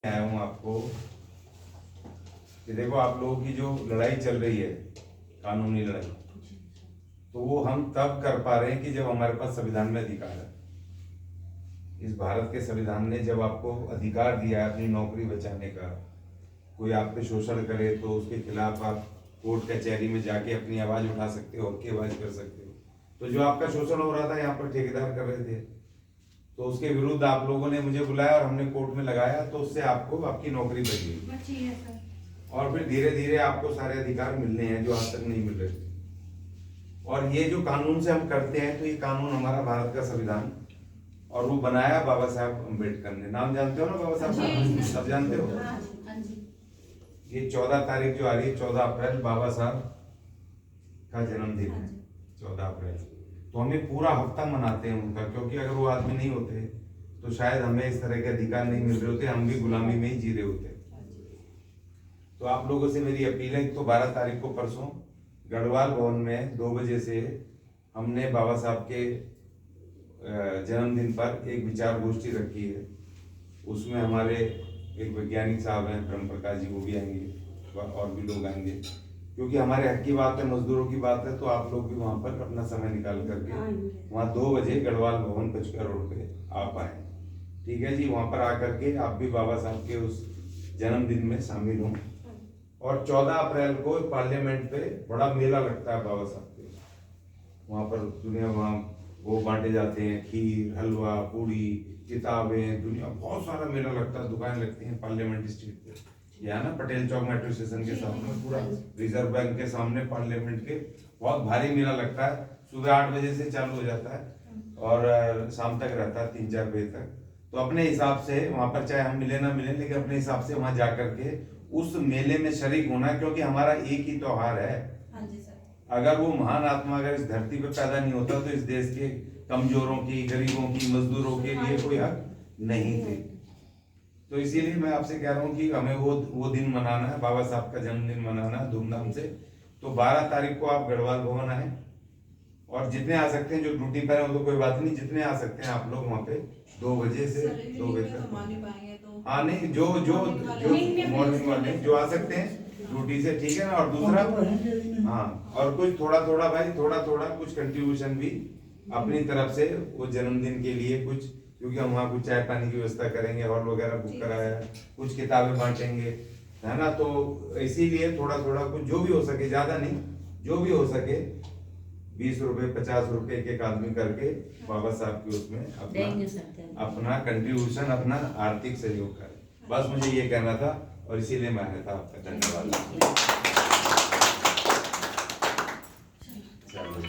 आया हूँ आपको कि देखो आप लोगों की जो लड़ाई चल रही है, कानूनी लड़ाई, तो वो हम तब कर पा रहे हैं कि जब हमारे पास संविधान में अधिकार है। इस भारत के संविधान ने जब आपको अधिकार दिया है अपनी नौकरी बचाने का, कोई आप पे शोषण करे तो उसके खिलाफ आप कोर्ट कचहरी में जाके अपनी आवाज उठा सकते हो, हक की आवाज कर सकते हो। तो जो आपका शोषण हो रहा था यहाँ पर ठेकेदार कर रहे थे, तो उसके विरुद्ध आप लोगों ने मुझे बुलाया और हमने कोर्ट में लगाया, तो उससे आपको आपकी नौकरी बची है सर। और फिर धीरे धीरे आपको सारे अधिकार मिलने हैं जो आज तक नहीं मिल रहे थे। और ये जो कानून से हम करते हैं, तो ये कानून हमारा भारत का संविधान, और वो बनाया बाबा साहब अम्बेडकर ने। नाम जानते हो ना बाबा साहब? सब जानते हो। ये 14 तारीख जो आ रही है, 14 अप्रैल, बाबा साहब का जन्मदिन है, 14 अप्रैल। तो हमें पूरा हफ्ता मनाते हैं उनका, क्योंकि अगर वो आदमी नहीं होते तो शायद हमें इस तरह के अधिकार नहीं मिल रहे होते, हम भी गुलामी में ही जी रहे होते। तो आप लोगों से मेरी अपील है, तो 12 तारीख को परसों गढ़वाल भवन में 2 बजे से हमने बाबा साहब के जन्मदिन पर एक विचार गोष्ठी रखी है। उसमें हमारे एक वैज्ञानिक साहब हैं ब्रह्म प्रकाश जी, वो भी आएंगे और भी लोग आएंगे, क्योंकि हमारे हक की बात है, मजदूरों की बात है। तो आप लोग भी वहाँ पर अपना समय निकाल करके वहाँ 2 बजे गढ़वाल भवन पचका रोड पे आप आए, ठीक है जी। वहाँ पर आकर के आप भी बाबा साहब के उस जन्मदिन में शामिल हों। और 14 अप्रैल को पार्लियामेंट पे बड़ा मेला लगता है बाबा साहब के, वहाँ पर दुनिया वहाँ वो बांटे जाते हैं, खीर, हलवा, पूड़ी, किताबें, दुनिया बहुत सारा मेला लगता है, दुकान लगती हैं पार्लियामेंट स्ट्रीट पे, यहाँ ना पटेल चौक मेट्रो स्टेशन के सामने, पूरा रिजर्व बैंक के सामने पार्लियामेंट के बहुत भारी मेला लगता है। सुबह 8 बजे से चालू हो जाता है और शाम तक रहता है 3-4 बजे तक। तो अपने हिसाब से वहाँ पर चाहे हम मिले ना मिले, लेकिन अपने हिसाब से वहाँ जा करके उस मेले में शरीक होना, क्योंकि हमारा एक ही त्योहार है। अगर वो महान आत्मा अगर इस धरती पे पैदा नहीं होता तो इस देश के कमजोरों की, गरीबों की, मजदूरों के लिए कोई हक नहीं थे। तो इसीलिए मैं आपसे कह रहा हूँ कि हमें वो दिन मनाना है, बाबा साहब का जन्मदिन मनाना है धूमधाम से। तो 12 तारीख को आप गढ़वाल भवन आए, और जितने आ सकते हैं, जो ड्यूटी पर है वो तो कोई बात नहीं, जितने आ सकते हैं आप लोग वहाँ पे 2 बजे से 2 बजे तक। हाँ नहीं, जो मॉर्निंग वाले जो आ सकते हैं ड्यूटी से, ठीक है ना। और दूसरा, हाँ, और कुछ थोड़ा थोड़ा भाई, थोड़ा थोड़ा कुछ कंट्रीब्यूशन भी अपनी तरफ से वो जन्मदिन के लिए कुछ, क्योंकि हम वहाँ कुछ चाय पानी की व्यवस्था करेंगे, हॉल वगैरह बुक कराया, कुछ किताबें बांटेंगे, है ना। तो इसीलिए थोड़ा थोड़ा कुछ जो भी हो सके, ज्यादा नहीं, जो भी हो सके 20 रुपए 50 रुपए एक आदमी करके बाबा साहब के उसमें अपना कंट्रीब्यूशन, अपना आर्थिक सहयोग करें। बस मुझे ये कहना था, और इसीलिए मैं आया था। आपका धन्यवाद।